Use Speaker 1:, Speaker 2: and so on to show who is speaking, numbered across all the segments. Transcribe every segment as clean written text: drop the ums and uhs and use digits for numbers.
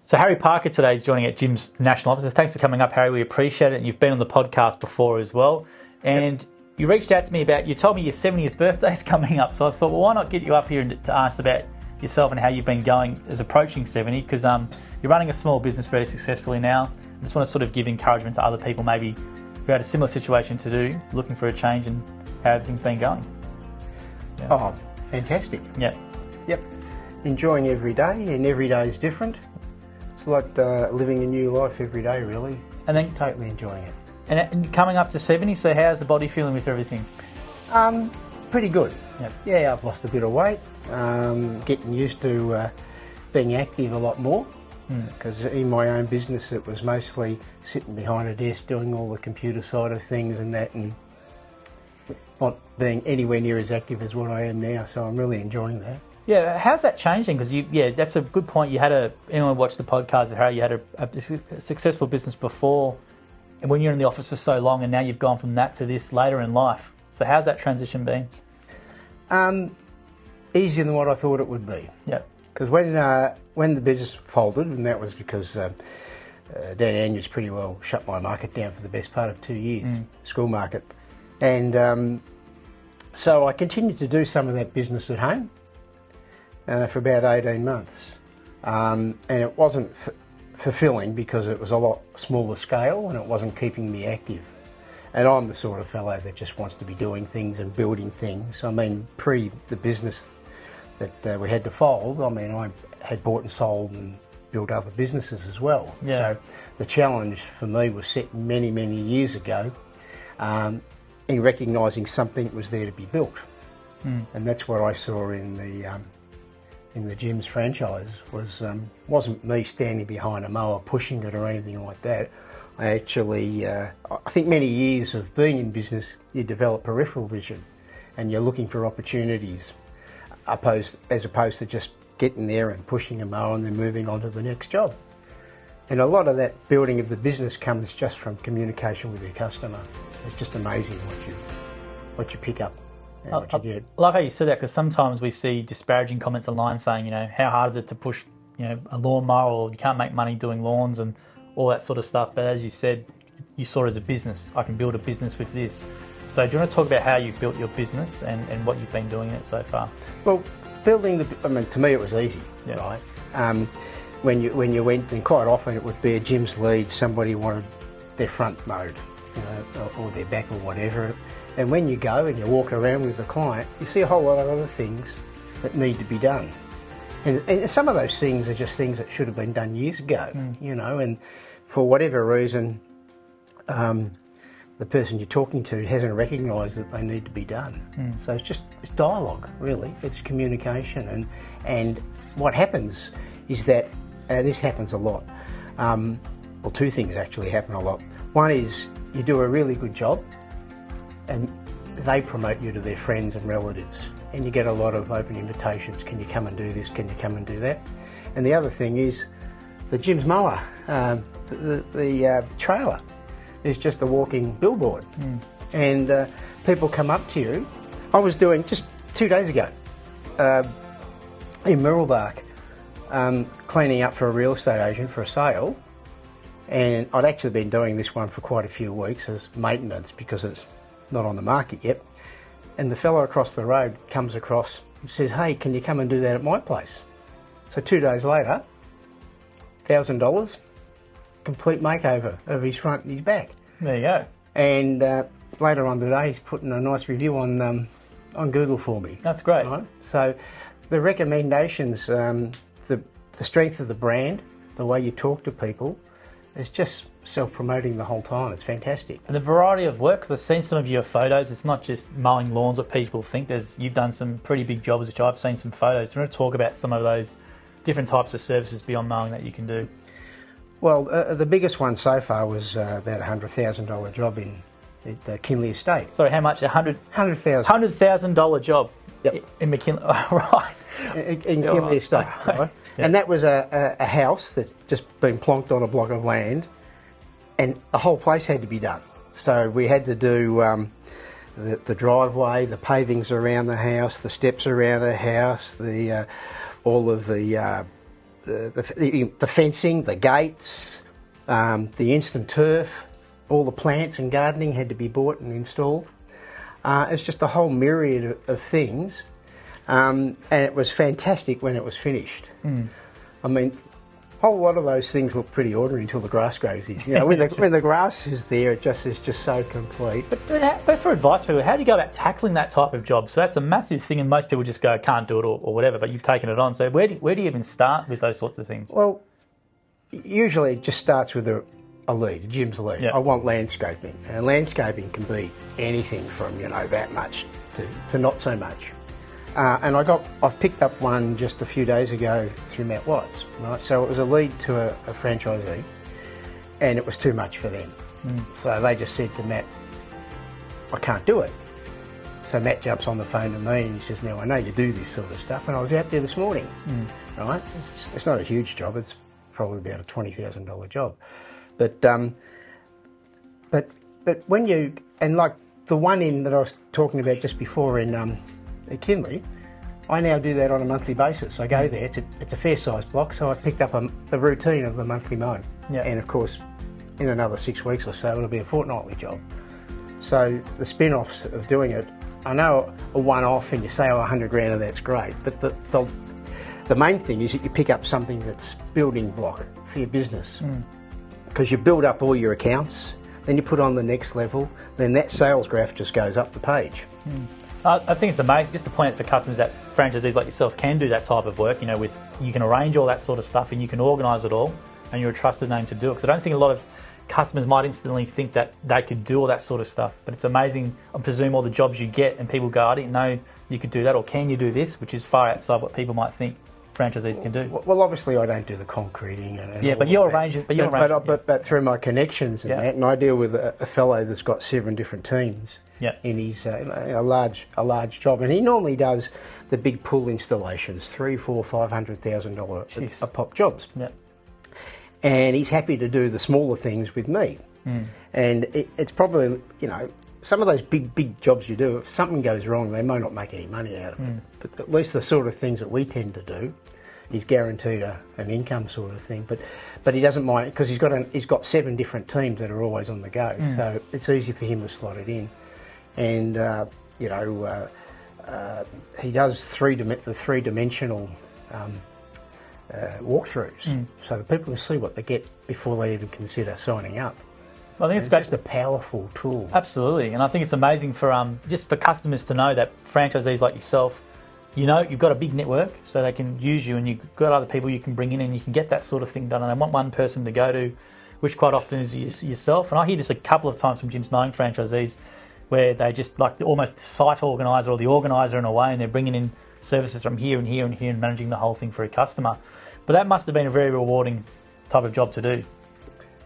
Speaker 1: So Harry Parker today is joining at Jim's national offices. Thanks for coming up, Harry. We appreciate it. And you've been on the podcast before as well. And you reached out to me you told me your 70th birthday is coming up. So I thought, well, why not get you up here to ask about yourself and how you've been going as approaching 70? Because you're running a small business very successfully now. I just want to sort of give encouragement to other people maybe who had a similar situation to do, looking for a change and how everything's been going.
Speaker 2: Yeah. Oh, fantastic.
Speaker 1: Yeah.
Speaker 2: Yep. Enjoying every day, and every day is different. It's like living a new life every day, really.
Speaker 1: And then
Speaker 2: totally enjoying it.
Speaker 1: And coming up to 70, so how's the body feeling with everything?
Speaker 2: Pretty good.
Speaker 1: Yep.
Speaker 2: Yeah, I've lost a bit of weight. Getting used to being active a lot more. Because in my own business, it was mostly sitting behind a desk doing all the computer side of things and that, and not being anywhere near as active as what I am now. So I'm really enjoying that.
Speaker 1: Yeah, how's that changing? Because that's a good point. You had anyone watched the podcast of Harry, you had a successful business before, and when you're in the office for so long, and now you've gone from that to this later in life. So how's that transition been?
Speaker 2: Easier than what I thought it would be.
Speaker 1: Yeah.
Speaker 2: Because when the business folded, and that was because Dan Andrews pretty well shut my market down for the best part of 2 years, school market, and so I continued to do some of that business at home. For about 18 months. And it wasn't fulfilling because it was a lot smaller scale and it wasn't keeping me active. And I'm the sort of fellow that just wants to be doing things and building things. I mean, pre the business that we had to fold, I mean, I had bought and sold and built other businesses as well.
Speaker 1: Yeah.
Speaker 2: So the challenge for me was set many, many years ago in recognising something was there to be built. And that's what I saw in the Jim's franchise wasn't me standing behind a mower pushing it or anything like that. I actually, I think many years of being in business, you develop peripheral vision and you're looking for opportunities as opposed to just getting there and pushing a mower and then moving on to the next job. And a lot of that building of the business comes just from communication with your customer. It's just amazing what you pick up.
Speaker 1: I like how you said that, because sometimes we see disparaging comments online saying, how hard is it to push, a lawnmower, or you can't make money doing lawns and all that sort of stuff. But as you said, you saw it as a business. I can build a business with this. So do you want to talk about how you've built your business and what you've been doing in it so far?
Speaker 2: Well, to me it was easy, right? When you went, and quite often it would be a Jim's lead, somebody wanted their front mowed, or their back or whatever. And when you go and you walk around with the client, you see a whole lot of other things that need to be done. And some of those things are just things that should have been done years ago, and for whatever reason, the person you're talking to hasn't recognised that they need to be done. So it's dialogue, really. It's communication. And what happens is that, this happens a lot. Well, two things actually happen a lot. One is you do a really good job, and they promote you to their friends and relatives, and you get a lot of open invitations. Can you come and do this? Can you come and do that? And the other thing is the Jim's mower, the trailer is just a walking billboard, and people come up to you. I was doing just 2 days ago in Mirralbark, cleaning up for a real estate agent for a sale, and I'd actually been doing this one for quite a few weeks as maintenance because it's not on the market yet, and the fellow across the road comes across and says, "Hey, can you come and do that at my place?" So 2 days later, $1,000, complete makeover of his front and his back.
Speaker 1: There you go. And
Speaker 2: later on today, he's putting a nice review on Google for me.
Speaker 1: That's great.
Speaker 2: Right? So the recommendations, the strength of the brand, the way you talk to people, is just self-promoting the whole time. It's fantastic.
Speaker 1: And the variety of work, because I've seen some of your photos, it's not just mowing lawns what people think. You've done some pretty big jobs, which I've seen some photos. Do you want to talk about some of those different types of services beyond mowing that you can do?
Speaker 2: Well, the biggest one so far was about a $100,000 job at the Kinley Estate.
Speaker 1: Sorry, how much?
Speaker 2: $100,000.
Speaker 1: $100,000 job.
Speaker 2: Yep.
Speaker 1: In McKinley. Right.
Speaker 2: In Kinley Estate, right? Yeah. And that was a house that's just been plonked on a block of land, and the whole place had to be done. So we had to do the driveway, the pavings around the house, the steps around the house, all of the the fencing, the gates, the instant turf, all the plants and gardening had to be bought and installed. It's just a whole myriad of things, and it was fantastic when it was finished. I mean, a whole lot of those things look pretty ordinary until the grass grows in. You know, when the grass is there, it just is just so complete.
Speaker 1: But for advice, people, how do you go about tackling that type of job? So that's a massive thing, and most people just go, can't do it or whatever. But you've taken it on. So where do you even start with those sorts of things?
Speaker 2: Well, usually it just starts with a lead, a Jim's lead.
Speaker 1: Yep.
Speaker 2: I want landscaping, and landscaping can be anything from that much to not so much. And I've picked up one just a few days ago through Matt Watts, right? So it was a lead to a franchisee, and it was too much for them. So they just said to Matt, I can't do it. So Matt jumps on the phone to me and he says, now I know you do this sort of stuff, and I was out there this morning, right? It's not a huge job, it's probably about a $20,000 job. But when you, and like the one in that I was talking about just before in at Kinley, I now do that on a monthly basis. I go there, it's a fair sized block, so I picked up the routine of the monthly mow. And of course, in another 6 weeks or so, it'll be a fortnightly job. So the spin-offs of doing it, I know a one-off and you say, oh, 100 grand and that's great, but the main thing is that you pick up something that's building block for your business. Because you build up all your accounts, then you put on the next level, then that sales graph just goes up the page.
Speaker 1: I think it's amazing just to point out for customers that franchisees like yourself can do that type of work, you can arrange all that sort of stuff and you can organise it all, and you're a trusted name to do it. Because I don't think a lot of customers might instantly think that they could do all that sort of stuff, but it's amazing, I presume, all the jobs you get and people go, I didn't know you could do that, or can you do this, which is far outside what people might think franchisees can do.
Speaker 2: Well, obviously I don't do the concreting.
Speaker 1: But you'll arrange it.
Speaker 2: But through my connections and that, and I deal with a fellow that's got 7 different teams in his a large job, and he normally does the big pool installations, $300,000-$500,000 a pop jobs. And he's happy to do the smaller things with me. And it's probably some of those big jobs you do, if something goes wrong, they may not make any money out of it. But at least the sort of things that we tend to do, he's guaranteed an income sort of thing. But he doesn't mind, because he's got 7 different teams that are always on the go. So it's easy for him to slot it in. And he does the three-dimensional walkthroughs, so the people can see what they get before they even consider signing up.
Speaker 1: Well, I think it's great.
Speaker 2: Just a powerful tool.
Speaker 1: Absolutely, and I think it's amazing for just for customers to know that franchisees like yourself, you've got a big network, so they can use you, and you've got other people you can bring in, and you can get that sort of thing done. And they want one person to go to, which quite often is yourself. And I hear this a couple of times from Jim's Mowing franchisees, where they just like almost the site organizer or the organizer in a way, and they're bringing in services from here and here and here and managing the whole thing for a customer. But that must have been a very rewarding type of job to do.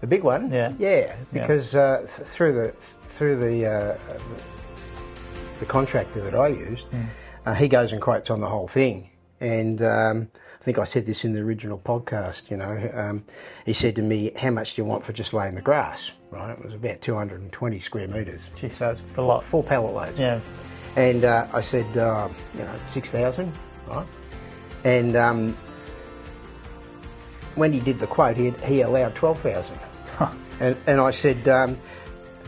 Speaker 2: The big one, because through the contractor that I used, he goes and quotes on the whole thing, and I think I said this in the original podcast. He said to me, "How much do you want for just laying the grass?" Right, it was about 220 square metres.
Speaker 1: Jeez,
Speaker 2: so it's
Speaker 1: a lot.
Speaker 2: 4 pallet loads.
Speaker 1: Yeah,
Speaker 2: and I said, 6,000, right, and when he did the quote, he allowed 12,000. And I said,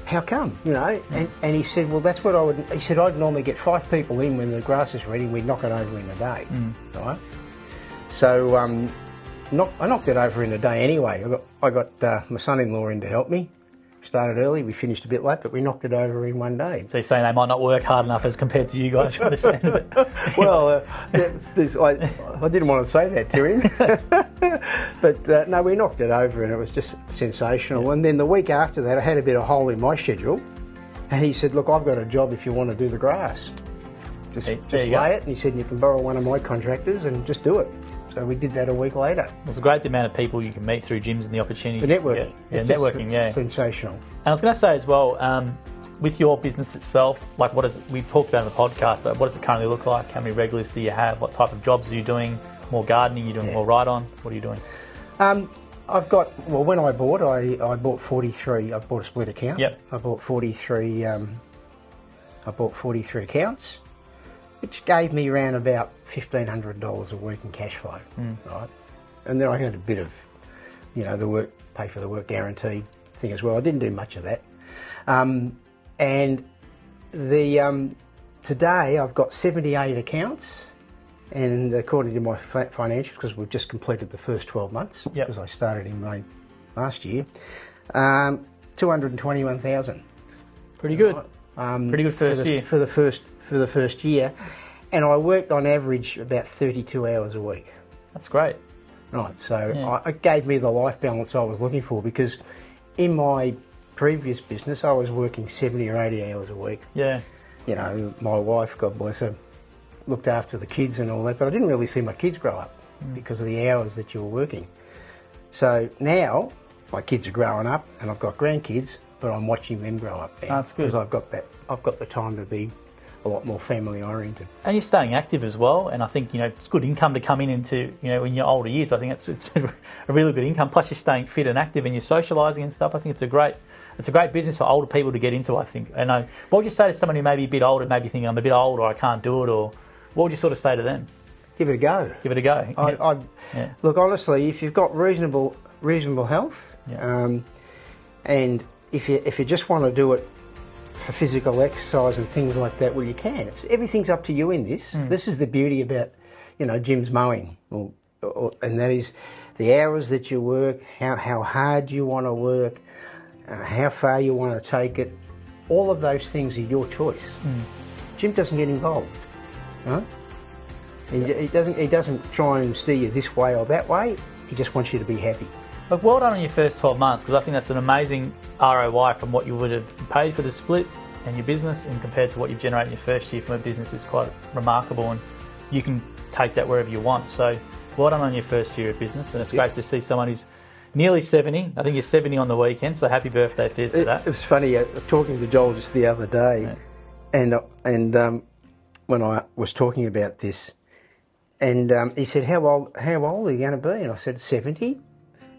Speaker 2: how come? And he said, well, that's what I would. He said, I'd normally get 5 people in when the grass is ready. We'd knock it over in a day, right? So I knocked it over in a day anyway. I got my son-in-law in to help me. Started early, we finished a bit late, but we knocked it over in one day.
Speaker 1: So you're saying they might not work hard enough as compared to you guys by the sound of it?
Speaker 2: Well, I didn't want to say that to him. But no, we knocked it over and it was just sensational. Yeah. And then the week after that, I had a bit of hole in my schedule. And he said, look, I've got a job if you want to do the grass. Just lay it. And he said, you can borrow one of my contractors and just do it. So we did that a week later.
Speaker 1: It's a great amount of people you can meet through gyms and the opportunity.
Speaker 2: The networking.
Speaker 1: Yeah, networking, yeah.
Speaker 2: Sensational.
Speaker 1: And I was going to say as well, with your business itself, like we talked about in the podcast, but what does it currently look like? How many regulars do you have? What type of jobs are you doing? More gardening? Are you doing more ride-on? What are you doing?
Speaker 2: I've got, when I bought, I bought 43, I bought a split account.
Speaker 1: Yep.
Speaker 2: I bought 43 accounts, which gave me around about $1,500 a week in cash flow, right? And then I had a bit of, the work, pay for the work guarantee thing as well. I didn't do much of that. And today I've got 78 accounts, and according to my financials, because we've just completed the first 12 months, because I started in May last year, 221,000.
Speaker 1: Pretty good. Pretty good first year.
Speaker 2: For the first year, and I worked on average about 32 hours a week.
Speaker 1: That's great.
Speaker 2: Right, so it gave me the life balance I was looking for, because in my previous business I was working 70 or 80 hours a week.
Speaker 1: Yeah.
Speaker 2: My wife, God bless her, looked after the kids and all that, but I didn't really see my kids grow up because of the hours that you were working. So now my kids are growing up and I've got grandkids, but I'm watching them grow up now.
Speaker 1: That's good.
Speaker 2: Because I've got the time to be a lot more family oriented.
Speaker 1: And you're staying active as well, and I think it's good income to come into in your older years. I think it's a really good income. Plus you're staying fit and active and you're socialising and stuff. I think it's a great business for older people to get into, I think. And what would you say to someone who may be a bit older, maybe thinking I'm a bit old or I can't do it, or what would you sort of say to them?
Speaker 2: Give it a go.
Speaker 1: Give it a go.
Speaker 2: Look, honestly, if you've got reasonable health, and if you just want to do it for physical exercise and things like that, well, you can. Everything's up to you in this. This is the beauty about, Jim's Mowing, and that is the hours that you work, how hard you want to work, how far you want to take it. All of those things are your choice. Jim doesn't get involved. Right? He doesn't try and steer you this way or that way. He just wants you to be happy.
Speaker 1: Look, well done on your first 12 months, because I think that's an amazing ROI from what you would have paid for the split and your business, and compared to what you've generated in your first year from a business is quite remarkable, and you can take that wherever you want. So well done on your first year of business, and it's great to see someone who's nearly 70. I think you're 70 on the weekend, so happy birthday for that.
Speaker 2: It was funny, talking to Joel just the other day, and when I was talking about this, and he said, how old are you going to be? And I said, 70.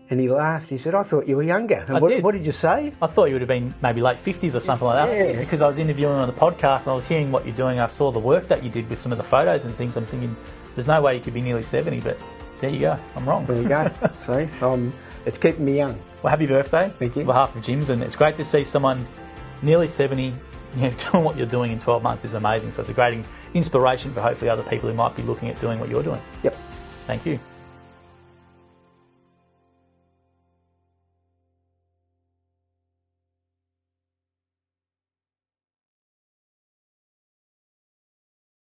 Speaker 2: And he laughed. He said, I thought you were younger. And what did you say?
Speaker 1: I thought you would have been maybe late 50s or something like that.
Speaker 2: Yeah.
Speaker 1: Because I was interviewing on the podcast and I was hearing what you're doing. I saw the work that you did with some of the photos and things. I'm thinking, there's no way you could be nearly 70, but there you go. I'm wrong.
Speaker 2: There you go. See, it's keeping me young.
Speaker 1: Well, happy birthday.
Speaker 2: Thank you.
Speaker 1: On behalf of Jim's, and it's great to see someone nearly 70 doing what you're doing in 12 months is amazing. So it's a great inspiration for hopefully other people who might be looking at doing what you're doing.
Speaker 2: Yep.
Speaker 1: Thank you.